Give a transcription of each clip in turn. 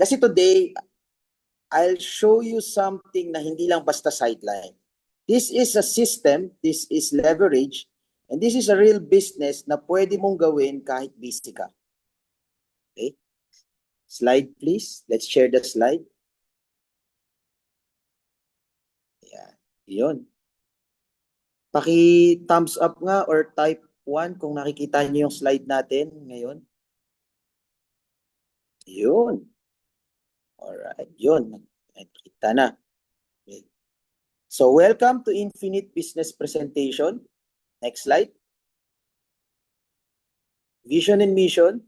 Kasi today, I'll show you something na hindi lang basta sideline. This is a system, this is leverage, and this is a real business na pwede mong gawin kahit busy ka. Okay? Slide please. Let's share the slide. Ayan. Yun. Paki-thumbs up nga or type 1 kung nakikita niyo yung slide natin ngayon. Yun. Alright. Yun. Nakikita na. Okay. So, welcome to Infinite Business Presentation. Next slide. Vision and mission.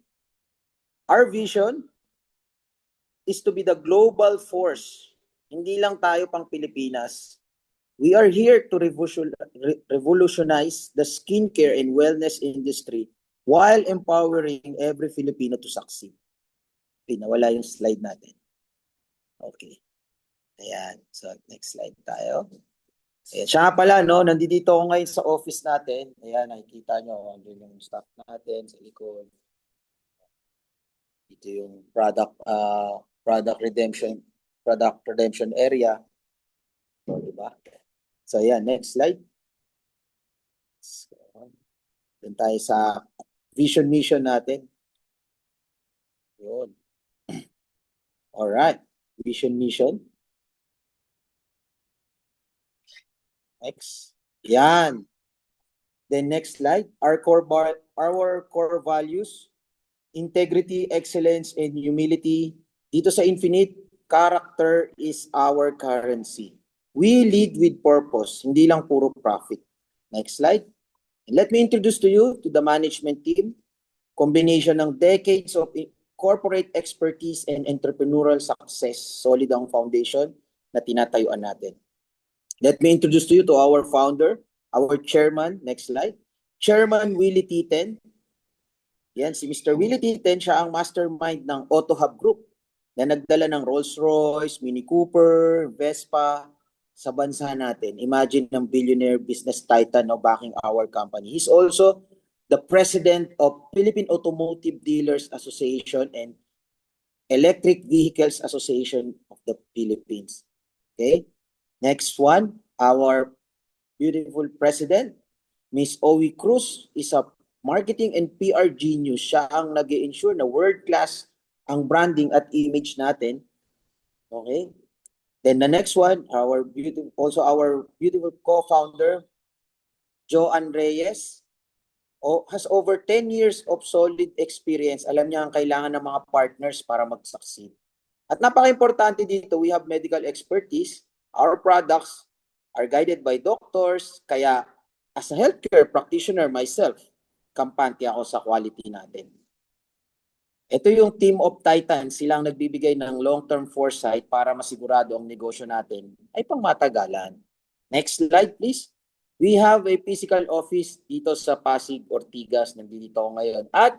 Our vision is to be the global force. Hindi lang tayo pang Pilipinas. We are here to revolutionize the skincare and wellness industry while empowering every Filipino to succeed. Pinawala yung slide natin. Okay. Ayan. So, next slide tayo. Ayan. Siya pala, no? Nandito ako ngayon sa office natin. Ayan, nakikita nyo. Andun yung staff natin sa likod. Ito yung product redemption area. So, diba? So, ayan, next slide. So, dun tayo sa vision mission natin. Yun. Alright. Vision mission. Next. Yan. Then next slide. Our core values. Integrity, excellence, and humility. Dito sa Infinite, character is our currency. We lead with purpose, hindi lang puro profit. Next slide. And let me introduce to you to the management team. Combination ng decades of corporate expertise and entrepreneurial success. Solid ang foundation na tinatayuan natin. Let me introduce to you to our founder, our chairman. Next slide. Chairman Willie Titen. Yan, si Mr. Willie Titen, siya ang mastermind ng AutoHub Group na nagdala ng Rolls-Royce, Mini Cooper, Vespa sa bansa natin. Imagine ng billionaire business titan no, backing our company. He's also the president of Philippine Automotive Dealers Association and Electric Vehicles Association of the Philippines. Okay? Next one, our beautiful president, Miss Owie Cruz, is a marketing and PR genius. Siya ang nag-i-ensure na world-class ang branding at image natin. Okay? Then the next one, our beautiful co-founder, Joanne Reyes, has over 10 years of solid experience. Alam niya ang kailangan ng mga partners para mag-succeed. At napaka-importante dito, we have medical expertise. Our products are guided by doctors. Kaya as a healthcare practitioner myself, kampante ako sa quality natin. Ito yung team of titans, silang nagbibigay ng long-term foresight para masigurado ang negosyo natin ay pangmatagalan. Next slide please. We have a physical office dito sa Pasig, Ortigas, nandito ako ngayon, at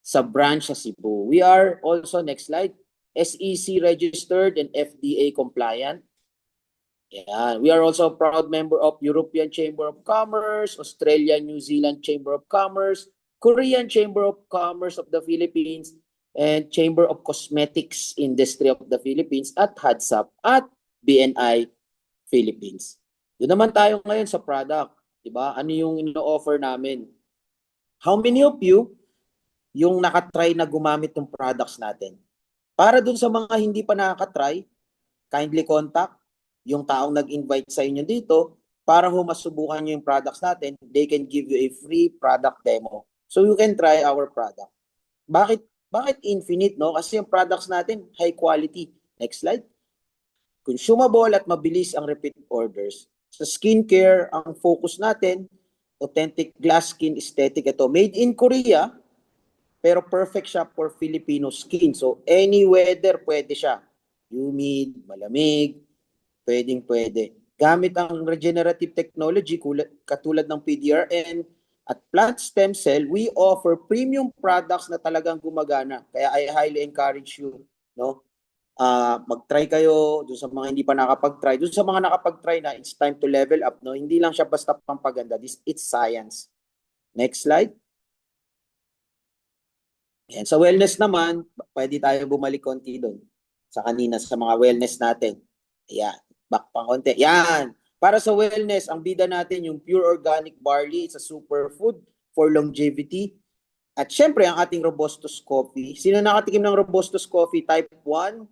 sa branch sa Cebu. We are also, next slide, SEC registered and FDA compliant. Yan. We are also a proud member of European Chamber of Commerce, Australian, New Zealand Chamber of Commerce, Korean Chamber of Commerce of the Philippines, and Chamber of Cosmetics Industry of the Philippines at HADSAP at BNI Philippines. Doon naman tayo ngayon sa product. Diba? Ano yung ino-offer namin? How many of you yung nakatry na gumamit ng products natin? Para dun sa mga hindi pa nakakatry, kindly contact yung taong nag-invite sa inyo dito para masubukan nyo yung products natin. They can give you a free product demo. So you can try our product. Bakit Infinite? No? Kasi yung products natin, high quality. Next slide. Consumable at mabilis ang repeat orders. Sa skincare, ang focus natin, authentic glass skin aesthetic. Ito, made in Korea, pero perfect siya for Filipino skin. So, any weather, pwede siya. Humid, malamig, pwede. Gamit ang regenerative technology, katulad ng PDRN at plant stem cell, we offer premium products na talagang gumagana. Kaya I highly encourage you, no? Mag-try kayo doon sa mga hindi pa nakapag-try. Doon sa mga nakapag-try na, it's time to level up. No? Hindi lang siya basta pampaganda. It's science. Next slide. Yan. Sa wellness naman, pwede tayo bumalik konti doon. sa kanina sa mga wellness natin. Ayan, back pa konti. Yan. Para sa wellness, ang bida natin yung pure organic barley, it's a superfood for longevity. At syempre, ang ating Robustos Coffee. Sino nakatikim ng Robustos Coffee Type 1?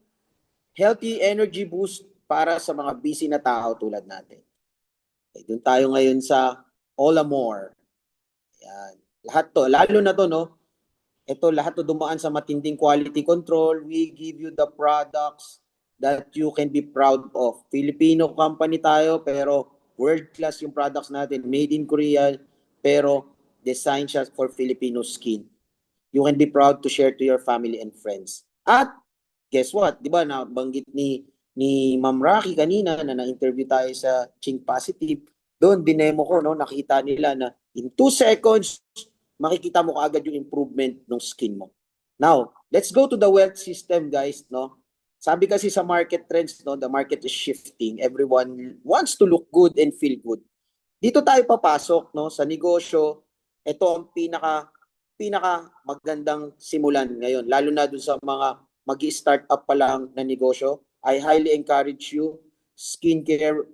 Healthy energy boost para sa mga busy na tao tulad natin. Okay, doon tayo ngayon sa Olamore. Ayan. Lahat to, lalo na to, no? Ito, lahat to dumaan sa matinding quality control. We give you the products that you can be proud of. Filipino company tayo, pero world-class yung products natin. Made in Korea, pero designed siya for Filipino skin. You can be proud to share to your family and friends. At guess what? Di ba, nabanggit ni Ma'am Rocky kanina na na-interview tayo sa Ching Positive. Doon, dinemo ko, no, nakita nila na in 2 seconds, makikita mo kaagad yung improvement ng skin mo. Now, let's go to the wealth system, guys, no? Sabi kasi sa market trends, no, the market is shifting. Everyone wants to look good and feel good. Dito tayo papasok, no, sa negosyo. Ito ang pinaka magandang simulan ngayon, lalo na dun sa mga mag-i-start up pa lang na negosyo. I highly encourage you skincare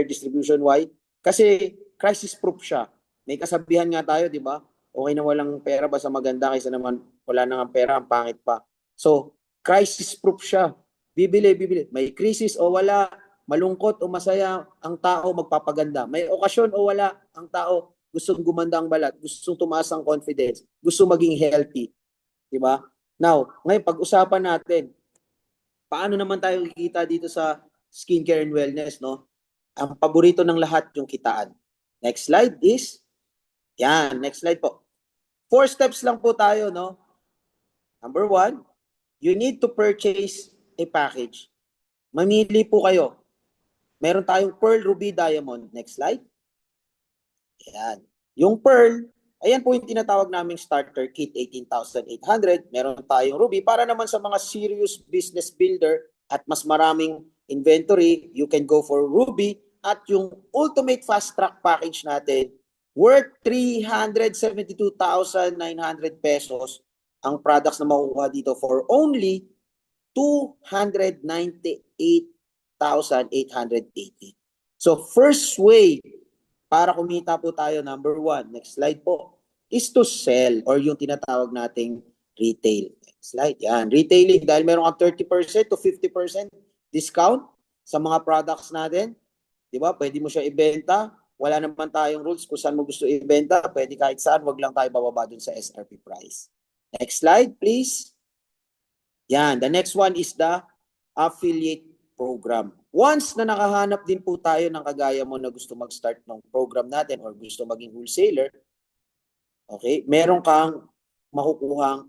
distribution. Why? Kasi crisis proof siya. May kasabihan nga tayo, di ba? Okay na walang pera basta maganda kaysa naman wala nang pera, ang pangit pa. So, crisis proof siya. Bibili. May crisis o wala, malungkot o masaya, ang tao magpapaganda. May okasyon o wala, ang tao gustong gumanda ang balat, gustong tumaas ang confidence, gusto maging healthy. Di ba? Now, ngayon pag-usapan natin, paano naman tayo kikita dito sa skincare and wellness, no? Ang paborito ng lahat yung kitaan. Next slide is, yan, next slide po. 4 steps lang po tayo, no? Number 1, you need to purchase a package. Mamili po kayo. Meron tayong Pearl, Ruby, Diamond. Next slide. Yan. Yung Pearl, ayan po yung tinatawag naming starter kit, 18,800. Meron tayong Ruby para naman sa mga serious business builder at mas maraming inventory, you can go for Ruby. At yung ultimate fast track package natin, worth 372,900 pesos. Ang products na makukuha dito for only 298,880. So first way para kumita po tayo, number 1, next slide po, is to sell or yung tinatawag nating retail. Next slide, yan. Retailing, dahil meron kang 30% to 50% discount sa mga products natin. Di ba? Pwede mo siya ibenta. Wala naman tayong rules kung saan mo gusto ibenta. Pwede kahit saan. Wag lang tayo bababa dun sa SRP price. Next slide, please. Yan. The next one is the affiliate program. Once na nakahanap din po tayo ng kagaya mo na gusto mag-start ng program natin or gusto maging wholesaler, okay, meron kang makukuhang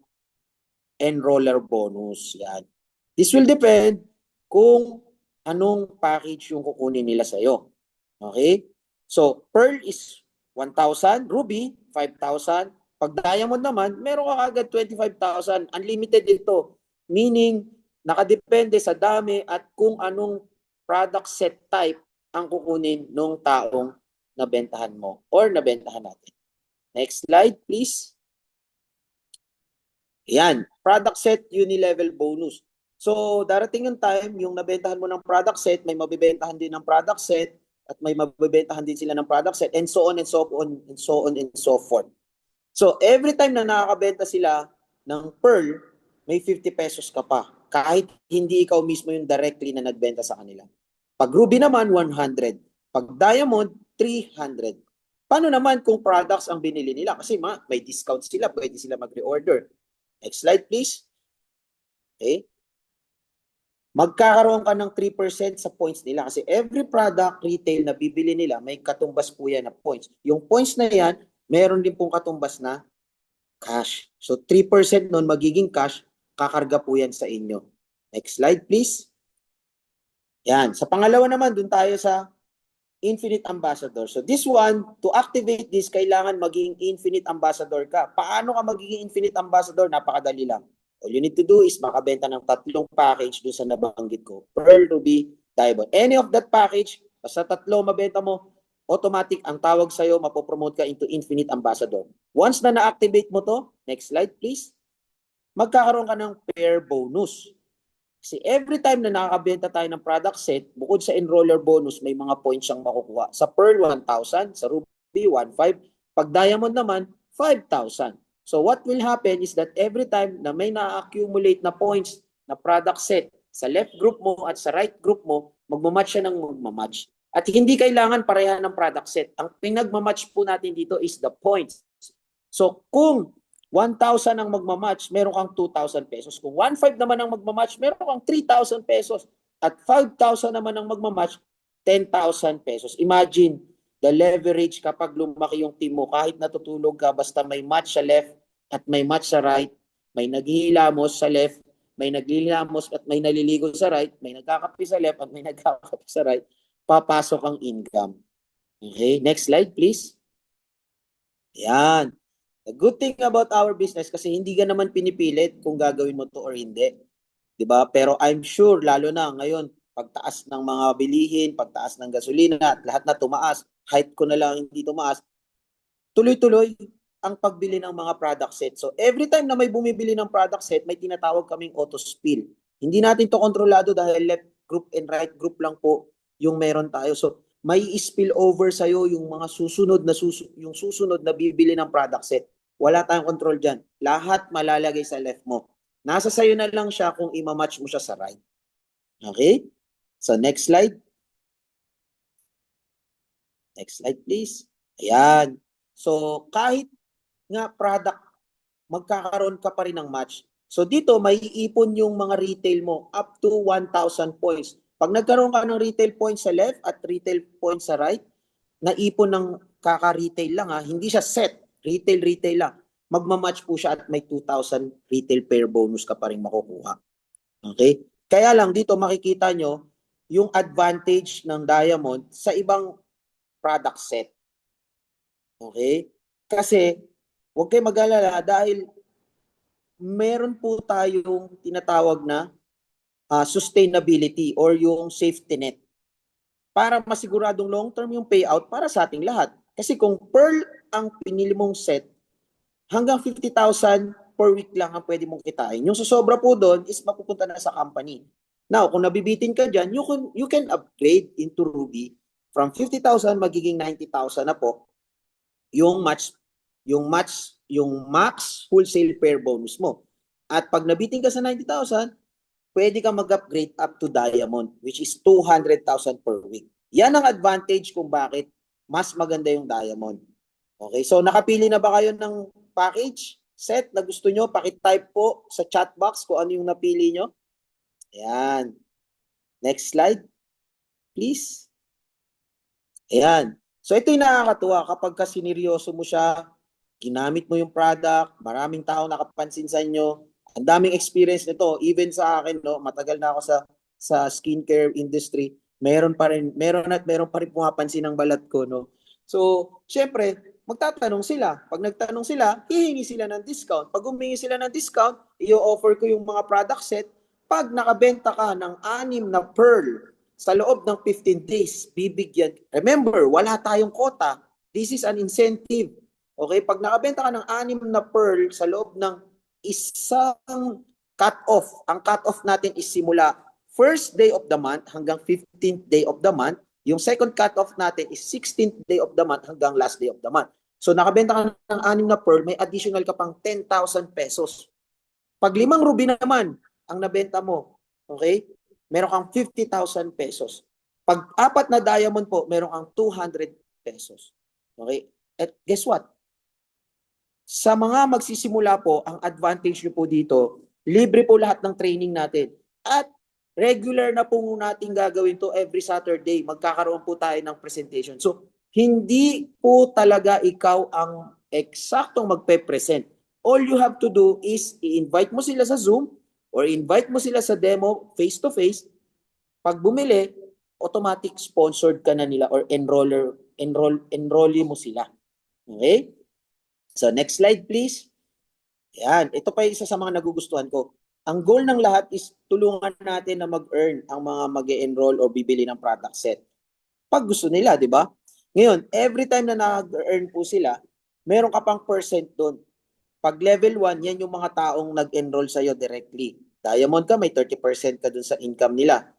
enroller bonus. Yan. This will depend kung anong package yung kukunin nila sa'yo. Okay? So, Pearl is 1,000, Ruby, 5,000. Pag Diamond naman, meron ka agad 25,000. Unlimited ito. Meaning, nakadepende sa dami at kung anong product set type ang kukunin ng taong nabentahan mo or nabentahan natin. Next slide, please. Yan. Product set unilevel bonus. So, darating yung time, yung nabentahan mo ng product set, may mabibentahan din ng product set, at may mabibentahan din sila ng product set, and so on and so on and so on and so forth. So, every time na nakakabenta sila ng Pearl, may 50 pesos ka pa. Kahit hindi ikaw mismo yung directly na nagbenta sa kanila. Pag Ruby naman, 100. Pag Diamond, 300. Paano naman kung products ang binili nila? Kasi may discount sila, pwede sila mag-reorder. Next slide, please. Okay. Magkakaroon ka ng 3% sa points nila kasi every product retail na bibili nila, may katumbas po yan na points. Yung points na yan, meron din pong katumbas na cash. So 3% nun magiging cash, kakarga po yan sa inyo. Next slide, please. Yan. Sa pangalawa naman, dun tayo sa Infinite Ambassador. So this one, to activate this, kailangan maging Infinite Ambassador ka. Paano ka magiging Infinite Ambassador? Napakadali lang. All you need to do is makabenta ng 3 package doon sa nabanggit ko. Pearl, Ruby, Diamond. Any of that package, basta 3 mabenta mo, automatic ang tawag sa'yo, mapopromote ka into Infinite Ambassador. Once na na-activate mo to, next slide please, magkakaroon ka ng pair bonus. Kasi every time na nakakabenta tayo ng product set, bukod sa enroller bonus, may mga points siyang makukuha. Sa Pearl, 1,000. Sa Ruby, 1,500. Pag Diamond naman, 5,000. So what will happen is that every time na may na-accumulate na points na product set sa left group mo at sa right group mo, magmamatch siya ng magmamatch. At hindi kailangan pareha ng product set. Ang pinagmamatch po natin dito is the points. So kung 1,000 ang magmamatch, meron kang 2,000 pesos. Kung 1,500 naman ang magmamatch, meron kang 3,000 pesos. At 5,000 naman ang magmamatch, 10,000 pesos. Imagine, the leverage kapag lumaki yung team mo, kahit natutulog ka, basta may match sa left at may match sa right, may naghihilamos sa left, may naglilamos at may naliligo sa right, may nagkakape sa left at may nagkakape sa right, papasok ang income. Okay, next slide please. Yan. The good thing about our business kasi hindi ka naman pinipilit kung gagawin mo to or hindi. 'Di ba? Pero I'm sure lalo na ngayon, pagtaas ng mga bilihin, pagtaas ng gasolina at lahat na tumaas, height ko na lang hindi tumaas, tuloy-tuloy ang pagbili ng mga product set. So every time na may bumibili ng product set, may tinatawag kaming auto spill. Hindi natin to kontrolado dahil left group and right group lang po yung meron tayo. So may spill over sa'yo yung mga yung susunod na bibili ng product set. Wala tayong control dyan. Lahat malalagay sa left mo. Nasa sayo na lang siya kung ima-match mo siya sa right. Okay? So next slide. Next slide please. Ayan. So kahit nga product, magkakaroon ka pa rin ng match. So dito, may iipon yung mga retail mo up to 1,000 points. Pag nagkaroon ka ng retail points sa left at retail points sa right, naipon ng kaka-retail lang ha, hindi siya set, retail lang. Magmamatch po siya at may 2,000 retail pair bonus ka pa rin makukuha. Okay? Kaya lang dito makikita nyo yung advantage ng Diamond sa ibang product set. Okay? Kasi huwag kayo mag-alala dahil meron po tayong tinatawag na sustainability or yung safety net para masiguradong long-term yung payout para sa ating lahat. Kasi kung Pearl ang pinili mong set, hanggang 50,000 per week lang ang pwede mong kitain. Yung susobra po doon is mapupunta na sa company. Now, kung nabibitin ka dyan, you can upgrade into Ruby from 50,000 magiging 90,000 na po yung max wholesale pair bonus mo. At pag nabitin ka sa 90,000, pwede ka mag-upgrade up to Diamond, which is 200,000 per week. Yan ang advantage kung bakit mas maganda yung Diamond. Okay, so nakapili na ba kayo ng package set na gusto nyo? Paki-type po sa chat box kung ano yung napili nyo. Ayan. Next slide, please. Ayan. So ito yung nakakatuwa kapag sineryoso mo siya, ginamit mo yung product, maraming tao nakapansin sa inyo, ang daming experience nito, even sa akin, no, matagal na ako sa skincare industry, meron pa rin pumapansin ng balat ko, no. So, syempre, magtatanong sila. Pag nagtanong sila, hihingi sila ng discount. Pag humingi sila ng discount, i-offer ko yung mga product set. Pag nakabenta ka ng 6 na Pearl sa loob ng 15 days, bibigyan. Remember, wala tayong quota. This is an incentive. Okay, pag nakabenta ka ng 6 na Pearl sa loob ng isang cut-off, ang cut-off natin is simula first day of the month hanggang 15th day of the month. Yung second cut-off natin is 16th day of the month hanggang last day of the month. So nakabenta ka ng 6 na Pearl, may additional ka pang 10,000 pesos. Pag 5 ruby naman ang nabenta mo, okay, meron kang 50,000 pesos. Pag 4 na diamond po, meron kang 200 pesos. Okay? At guess what? Sa mga magsisimula po, ang advantage nyo po dito, libre po lahat ng training natin. At regular na po natin gagawin to every Saturday. Magkakaroon po tayo ng presentation. So, hindi po talaga ikaw ang eksaktong magpe-present. All you have to do is i-invite mo sila sa Zoom or invite mo sila sa demo face-to-face. Pag bumili, automatic sponsored ka na nila or enrollee mo sila. Okay? So next slide please. Yan, ito pa yung isa sa mga nagugustuhan ko. Ang goal ng lahat is tulungan natin na mag-earn ang mga mag-e-enroll o bibili ng product set. Pag gusto nila, di ba? Ngayon, every time na nag-earn po sila, meron ka pang percent doon. Pag level 1, yan yung mga taong nag-enroll sa'yo directly. Diamond ka, may 30% ka dun sa income nila.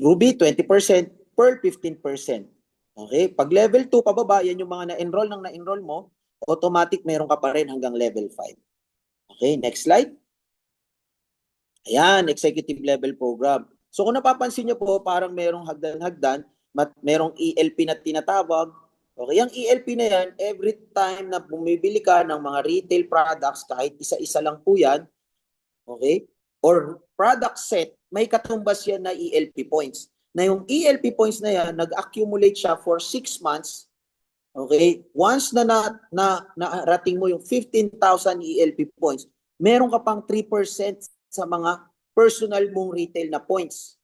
Ruby, 20%. Pearl, 15%. Okay? Pag level 2 pababa, yan yung mga na-enroll mo, automatic meron ka pa rin hanggang level 5. Okay, next slide. Ayan, executive level program. So kung napapansin nyo po, parang merong hagdan-hagdan, merong ELP na tinatawag. Okay, yung ELP na yan, every time na bumibili ka ng mga retail products, kahit isa-isa lang po yan, okay, or product set, may katumbas yan na ELP points. Na yung ELP points na yan, nag-accumulate siya for 6 months. Okay, once na narating mo yung 15,000 ELP points, meron ka pang 3% sa mga personal mong retail na points.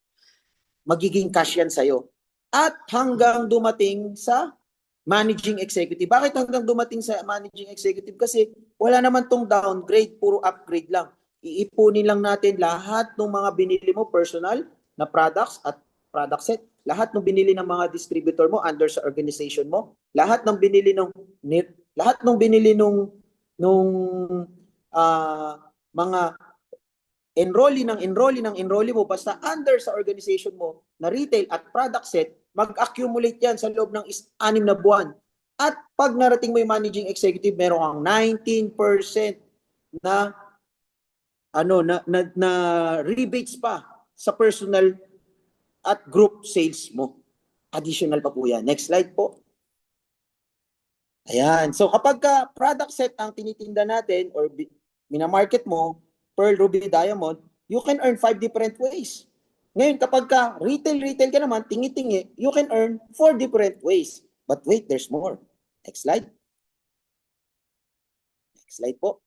Magiging cash yan sa'yo. At hanggang dumating sa managing executive. Bakit hanggang dumating sa managing executive? Kasi wala naman tong downgrade, puro upgrade lang. Iipunin lang natin lahat ng mga binili mo personal na products at product set, lahat ng binili ng mga distributor mo under sa organization mo, lahat ng binili nung mga enrollee mo basta under sa organization mo na retail at product set, mag-accumulate yan sa loob ng 6 na buwan. At pag narating mo yung managing executive, meron kang 19% na na rebates pa sa personal at group sales mo. Additional pa po yan. Next slide po. Ayan. So kapag ka product set ang tinitinda natin or minamarket mo, Pearl, Ruby, Diamond, you can earn 5 different ways. Ngayon, kapag ka retail ka naman, tingi-tingi, you can earn 4 different ways. But wait, there's more. Next slide. Next slide po.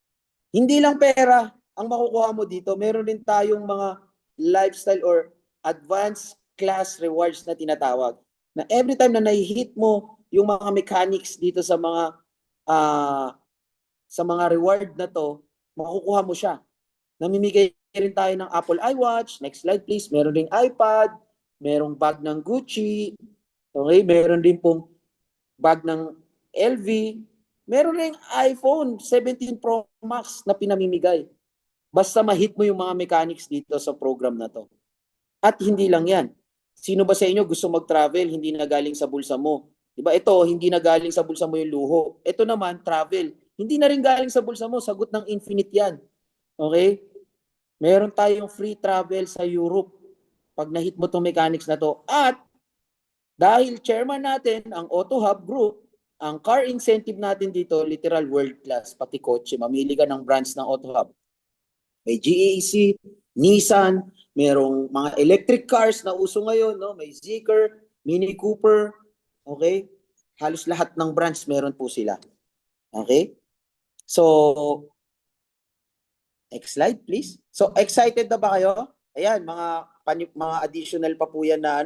Hindi lang pera ang makukuha mo dito. Meron din tayong mga lifestyle or advanced class rewards na tinatawag. Na every time na nai-hit mo yung mga mechanics dito sa mga reward na to, makukuha mo siya. Namimigay rin tayo ng Apple iWatch. Next slide please. Meron ding iPad. Merong bag ng Gucci. Okay, meron din pong bag ng LV. Meron rin iPhone 17 Pro Max na pinamimigay. Basta ma-hit mo yung mga mechanics dito sa program na to. At hindi lang yan. Sino ba sa inyo gusto mag-travel, hindi na galing sa bulsa mo? Diba ito, hindi na galing sa bulsa mo yung luho. Ito naman, travel. Hindi na rin galing sa bulsa mo, sagot ng Infinite yan. Okay? Meron tayong free travel sa Europe pag na-hit mo itong mechanics na to. At dahil chairman natin, ang Auto Hub Group, ang car incentive natin dito, literal world class, pati kotse. Mamili ka ng brands ng Auto Hub. May GAC, Nissan, merong mga electric cars na uso ngayon, no? May Zeekr, Mini Cooper, okay? Halos lahat ng brands meron po sila. Okay? So, next slide, please. So, excited na ba kayo? Ayan, mga additional pa po yan na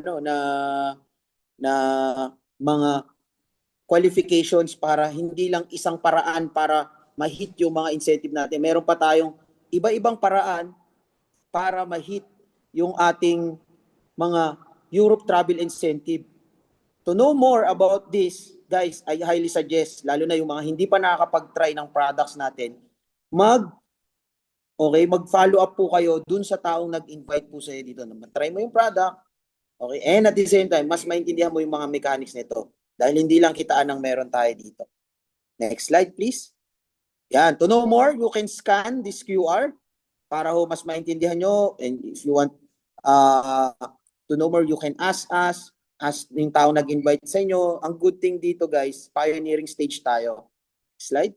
na mga qualifications para hindi lang isang paraan para ma-hit yung mga incentive natin. Meron pa tayong iba-ibang paraan para ma-hit yung ating mga Europe travel incentive. To know more about this, guys, I highly suggest, lalo na yung mga hindi pa nakakapag-try ng products natin, mag-follow up po kayo dun sa taong nag-invite po sa dito na try mo yung product, okay, and at the same time, mas maintindihan mo yung mga mechanics nito. Dahil hindi lang kitaan ng meron tayo dito. Next slide, please. Yan. To know more, you can scan this QR para ho mas maintindihan nyo. And if you want to know more, you can ask us, ask yung tao nag-invite sa inyo. Ang good thing dito, guys, pioneering stage tayo. Slide.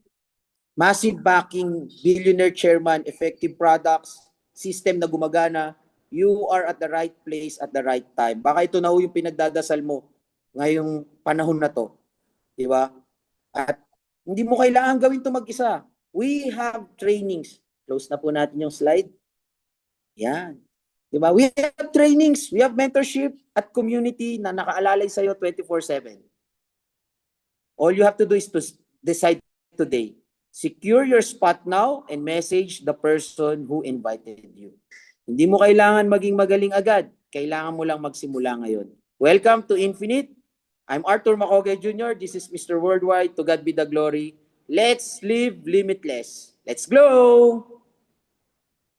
Massive backing, billionaire chairman, effective products, system na gumagana. You are at the right place at the right time. Baka ito na ho yung pinagdadasal mo ngayong panahon na to. Di ba? At hindi mo kailangan gawin ito mag-isa. We have trainings. Close na po natin yung slide. Yan. Di ba? We have trainings, we have mentorship at community na nakaalalay sa'yo 24/7. All you have to do is to decide today. Secure your spot now and message the person who invited you. Hindi mo kailangan maging magaling agad. Kailangan mo lang magsimula ngayon. Welcome to Infinite. I'm Arthur Macoge Jr. This is Mr. Worldwide. To God be the glory. Let's live limitless. Let's go!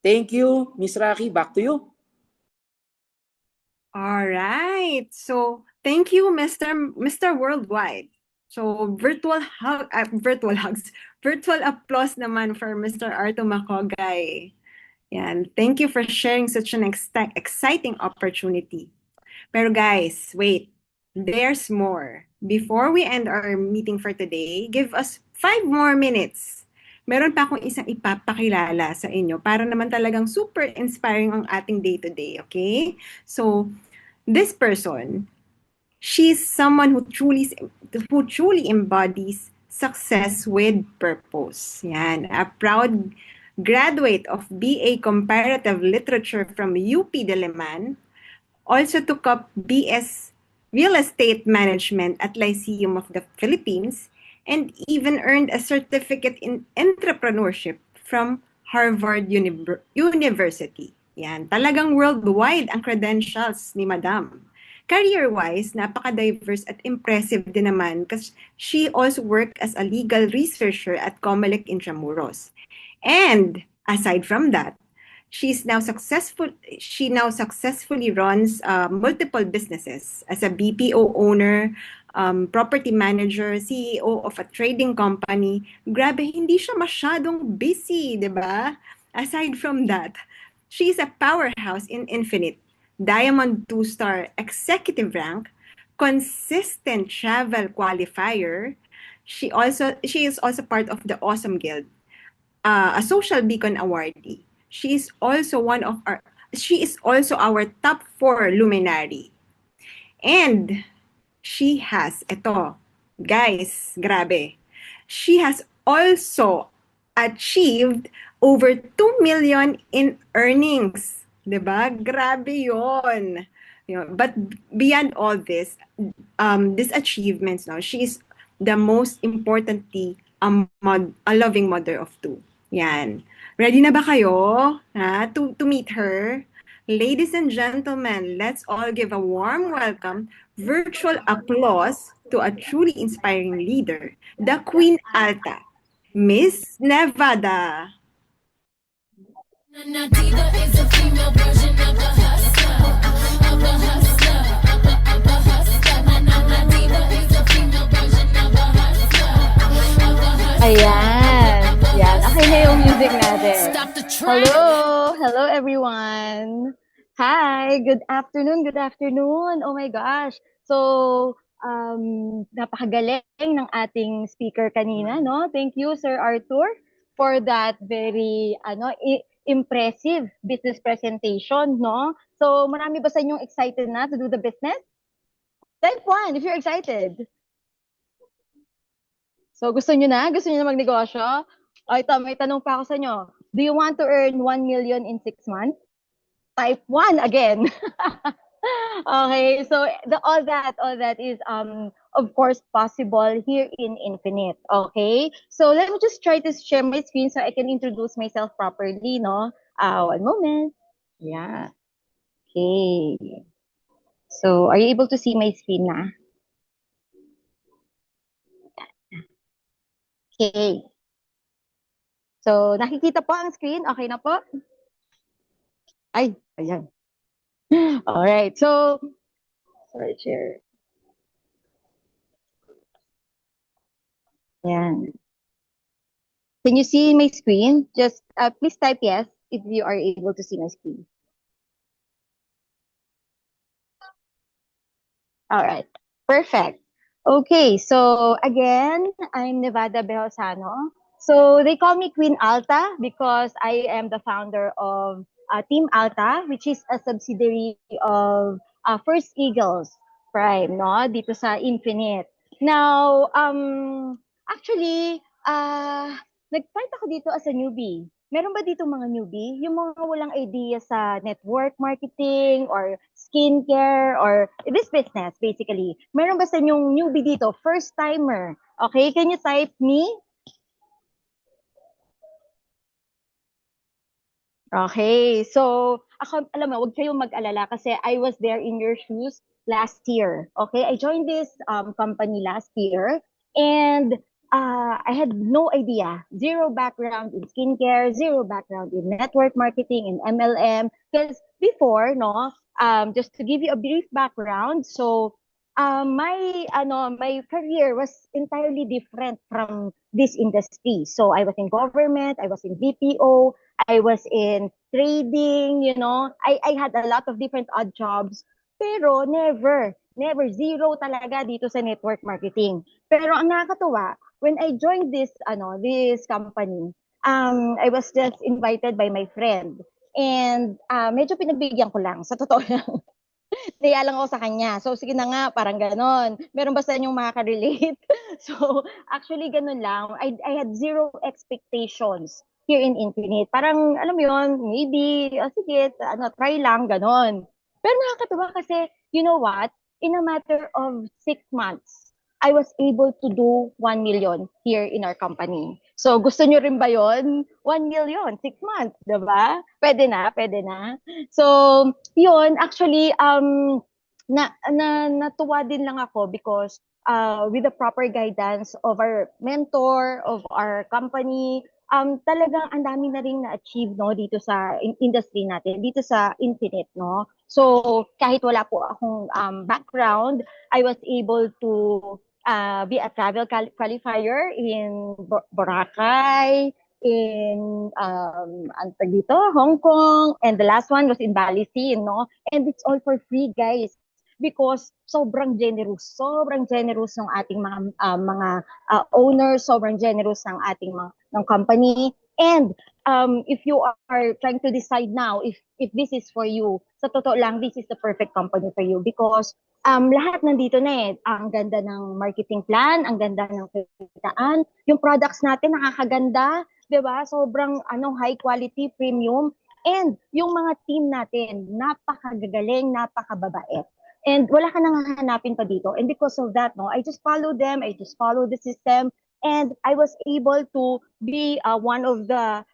Thank you, Miss Rocky. Back to you. All right. So thank you, Mr. Worldwide. So virtual hugs, virtual applause naman for Mr. Arto Macogay. Yan. Thank you for sharing such an exciting opportunity. Pero guys, wait. There's more. Before we end our meeting for today, give us 5 more minutes. Meron pa akong isang ipapakilala sa inyo para naman talagang super inspiring ang ating day-to-day, okay? So, this person, she's someone who truly embodies success with purpose. Yan, a proud graduate of BA Comparative Literature from UP Diliman, also took up BS Real Estate Management at Lyceum of the Philippines, and even earned a certificate in entrepreneurship from Harvard University. Yan, talagang worldwide ang credentials ni Madam. Career-wise, napaka-diverse at impressive din naman kasi she also worked as a legal researcher at Comelec Intramuros. And aside from that, she now successfully runs multiple businesses as a BPO owner, property manager, CEO of a trading company. Grabe, hindi siya masyadong busy, di ba? Aside from that, she's a powerhouse in Infinite, Diamond 2-star executive rank, consistent travel qualifier. She is also part of the Awesome Guild, a Social Beacon awardee. She is also our top 4 luminary. And she has, ito, guys, grabe. She has also achieved over 2 million in earnings. 'Di ba? Grabe 'yon. But beyond all this, these achievements now, she is the most importantly a loving mother of 2. Yan. Ready na ba kayo to meet her? Ladies and gentlemen, let's all give a warm welcome, virtual applause to a truly inspiring leader, the Queen Alta, Miss Nevada. Nativa is a female version of a hustler, of a hustler, of a hustler. Nativa is a female version of a hustler, of a hustler. Ayan. Yan. Okay na yung music natin. Stop the train. Hello everyone. Hi, good afternoon. Oh my gosh. So, napakagaling ng ating speaker kanina, no? Thank you, Sir Arthur, for that very impressive business presentation, no? So, marami ba sa inyong excited na to do the business? Type 1 if you're excited. So, gusto nyo na magnegosyo? O ito, may tanong pa ako sa inyo. Do you want to earn 1 million in 6 months? Type 1 again. Okay, so all that is of course possible here in Infinite. Okay, so let me just try to share my screen so I can introduce myself properly, no? One moment. Yeah. Okay. So, are you able to see my screen na? Okay. So, nakikita po ang screen? Okay na po? Ay, ayan. All right. So, sorry, share. Ayan. Can you see my screen? Just please type yes if you are able to see my screen. All right. Perfect. Okay. So, again, I'm Nevada Behosano. So they call me Queen Alta because I am the founder of Team Alta, which is a subsidiary of First Eagles Prime, no? Dito sa Infinite. Now, actually, nag-start ako dito as a newbie. Meron ba dito mga newbie? Yung mga walang idea sa network marketing or skincare or this business, basically. Meron ba sa inyong newbie dito? First timer. Okay, can you type me? Okay, so ako, alam mo, huwag kayong mag-alala kasi I was there in your shoes last year. Okay, I joined this company last year and I had no idea. Zero background in skincare, zero background in network marketing, in MLM. Because before, no, just to give you a brief background, so my career was entirely different from this industry. So I was in government, I was in BPO, I was in trading, I had a lot of different odd jobs. Pero never, zero talaga dito sa network marketing. Pero ang nakakatuwa, when I joined this company, I was just invited by my friend. And medyo pinagbigyan ko lang, sa totoo lang. Naya lang ako sa kanya. So, sige na nga, parang ganon. Meron ba sa inyong makaka-relate? So, actually, ganon lang. I had zero expectations here in Infinite. Parang, alam mo yun, maybe, sige, try lang, ganon. Pero nakakatuwa kasi, you know what? In a matter of 6 months, I was able to do 1 million here in our company. So, gusto nyo rin ba yun? 1 million, 6 months, diba? Pwede na, pwede na. So, yun, actually, natuwa din lang ako because with the proper guidance of our mentor, of our company, talagang ang dami na rin na-achieve, no, dito sa industry natin, dito sa Infinite, no. So, kahit wala po akong background, I was able to be a travel qualifier in Boracay, in dito, Hong Kong, and the last one was in Bali Sea, no? And it's all for free, guys. Because sobrang generous ng ating mga owners, sobrang generous ng ating ng company. And if you are trying to decide now if this is for you, sa totoo lang, this is the perfect company for you because lahat nandito na eh. Ang ganda ng marketing plan, ang ganda ng kitaan, yung products natin nakakaganda, 'di ba? Sobrang high quality, premium, and yung mga team natin napakagagaling, napakababait. And wala ka nang hahanapin pa dito. And because of that, no, I just follow them, I just follow the system, and I was able to be one of the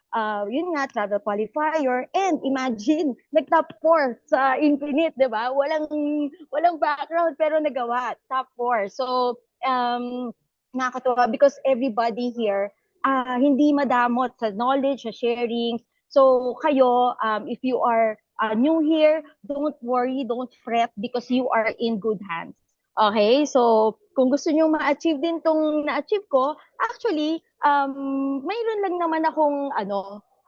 yun nga, travel qualifier. And imagine, nag-top 4 sa Infinite, di ba? Walang background, pero nagawa. Top 4. So, nakakatuwa because everybody here, hindi madamot sa knowledge, sa sharing. So, kayo, if you are new here, don't worry, don't fret because you are in good hands. Okay? So, kung gusto nyo ma-achieve din tong na-achieve ko, actually, mayroon lang naman akong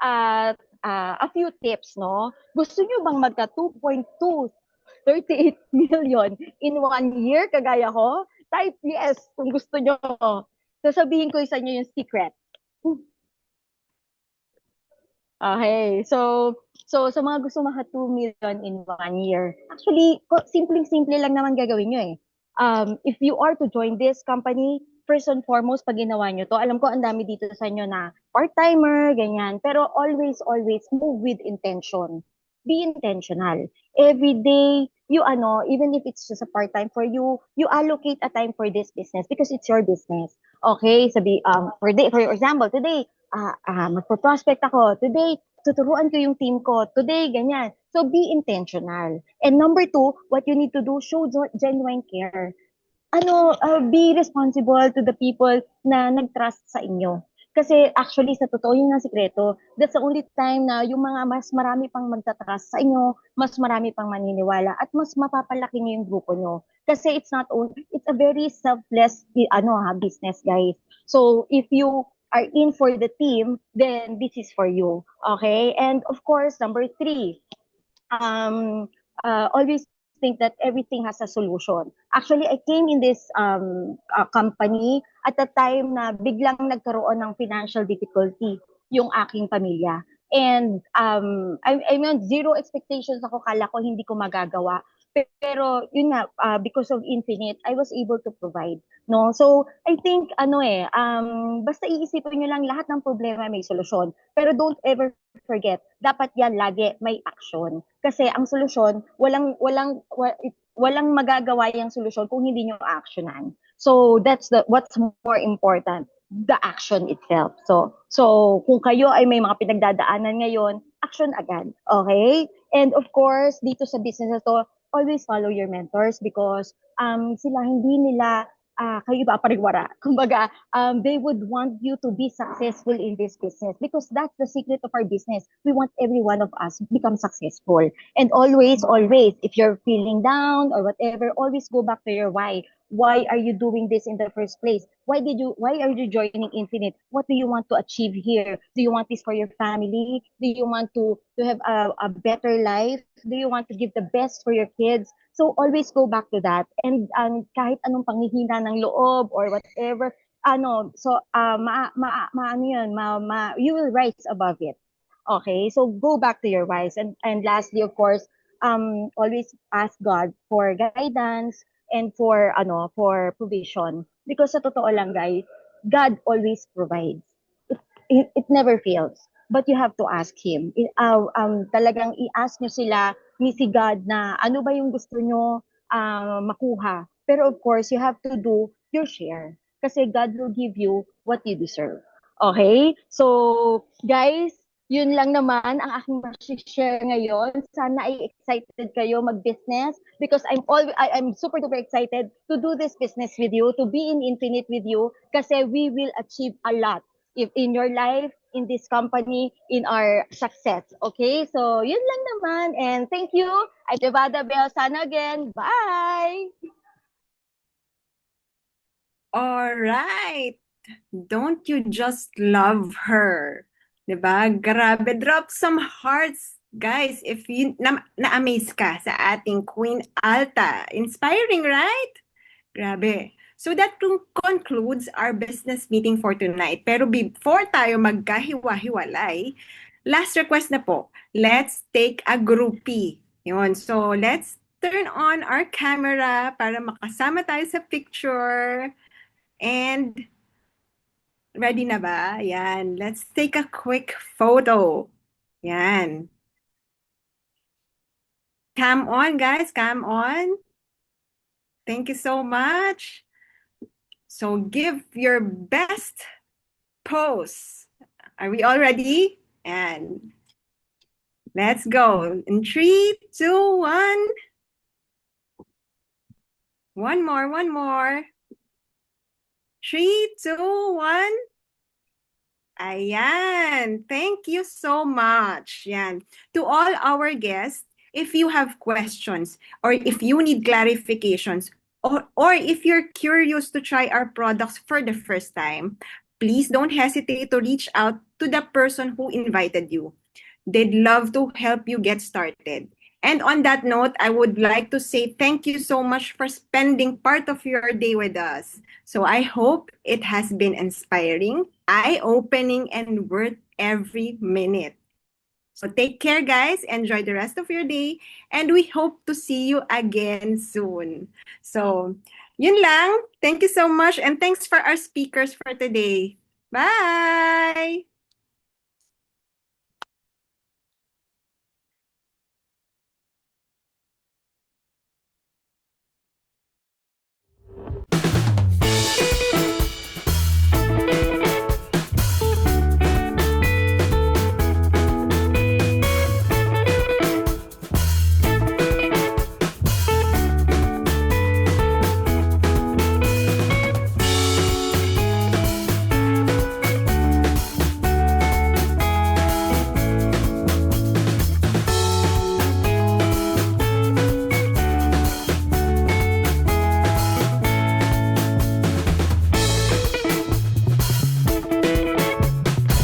a few tips, no? Gusto nyo bang magka 2.238 million in 1 year, kagaya ko? Type yes kung gusto nyo. Sasabihin ko sa inyo yung secret. Okay, so sa mga gusto maka 2 million in 1 year, actually, simpleng-simple lang naman gagawin nyo eh. If you are to join this company, first and foremost, pag ginawa nyo to, alam ko ang dami dito sa inyo na part-timer, ganyan, pero always move with intention. Be intentional. Every day, even if it's just a part-time for you, you allocate a time for this business because it's your business. Okay, for example, today, magpo-prospect ako. Today, tuturuan ko yung team ko. Today, ganyan. So, be intentional. And number 2, what you need to do, show genuine care. Be responsible to the people na nag-trust sa inyo. Kasi actually, sa totoo yun ang sikreto. That's the only time na yung mga mas marami pang magta-trust sa inyo, mas marami pang maniniwala, at mas mapapalaki niyo yung grupo nyo. Kasi it's a very selfless business, guys. So, if you are in for the team, then this is for you. Okay? And of course, number 3, always think that everything has a solution. Actually, I came in this company at the time na biglang nagkaroon ng financial difficulty yung aking pamilya. And I mean, zero expectations ako, kala ko hindi ko magagawa. Pero yun nga, because of Infinite, I was able to provide. No? So, I think, basta iisipin nyo lang lahat ng problema may solusyon. Pero don't ever forget, dapat yan lagi may action. Kasi ang solusyon, walang magagawa yung solusyon kung hindi nyo actionan. So, that's what's more important, the action itself. So kung kayo ay may mga pinagdadaanan ngayon, action agad. Okay? And of course, dito sa business na to, always follow your mentors because sila hindi nila kayo ba pariwara? Kumbaga, they would want you to be successful in this business because that's the secret of our business. We want every one of us to become successful. And always, always, if you're feeling down or whatever, always go back to your why. Why are you doing this in the first place? Why are you joining Infinite? What do you want to achieve here? Do you want this for your family? Do you want to have a better life? Do you want to give the best for your kids? So always go back to that. And kahit anong panghihina ng loob or whatever, ano yun, you will rise above it. Okay, so go back to your whys. And lastly, of course, always ask God for guidance and for provision. Because sa totoo lang, guys, God always provides. It never fails. But you have to ask Him. Talagang i-ask nyo si God na ano ba yung gusto nyo makuha. Pero of course, you have to do your share. Kasi God will give you what you deserve. Okay? So, guys, yun lang naman ang aking share ngayon. Sana ay excited kayo mag-business because I'm super duper excited to do this business with you, to be in Infinite with you kasi we will achieve a lot if in your life, in this company, in our success. Okay? So, yun lang naman. And thank you. I'm Nevada Beosano again. Bye! All right. Don't you just love her? 'Di ba? Grabe, drop some hearts, guys, if you na-amaze ka sa ating Queen Alta. Inspiring, right? Grabe. So that concludes our business meeting for tonight. Pero before tayo magkahiwa-hiwalay, last request na po, let's take a groupie. Yun. So let's turn on our camera para makasama tayo sa picture. And ready na ba? Yan. Let's take a quick photo. Yan. Cam on, guys. Cam on. Thank you so much. So give your best pose. Are we all ready? And let's go. In 3, 2, 1. One more. 3, 2, 1. Ayan. Thank you so much. Yan. To all our guests, if you have questions or if you need clarifications or if you're curious to try our products for the first time, please don't hesitate to reach out to the person who invited you. They'd love to help you get started. And on that note, I would like to say thank you so much for spending part of your day with us. So I hope it has been inspiring, eye-opening, and worth every minute. So take care, guys. Enjoy the rest of your day. And we hope to see you again soon. So, yun lang. Thank you so much. And thanks for our speakers for today. Bye!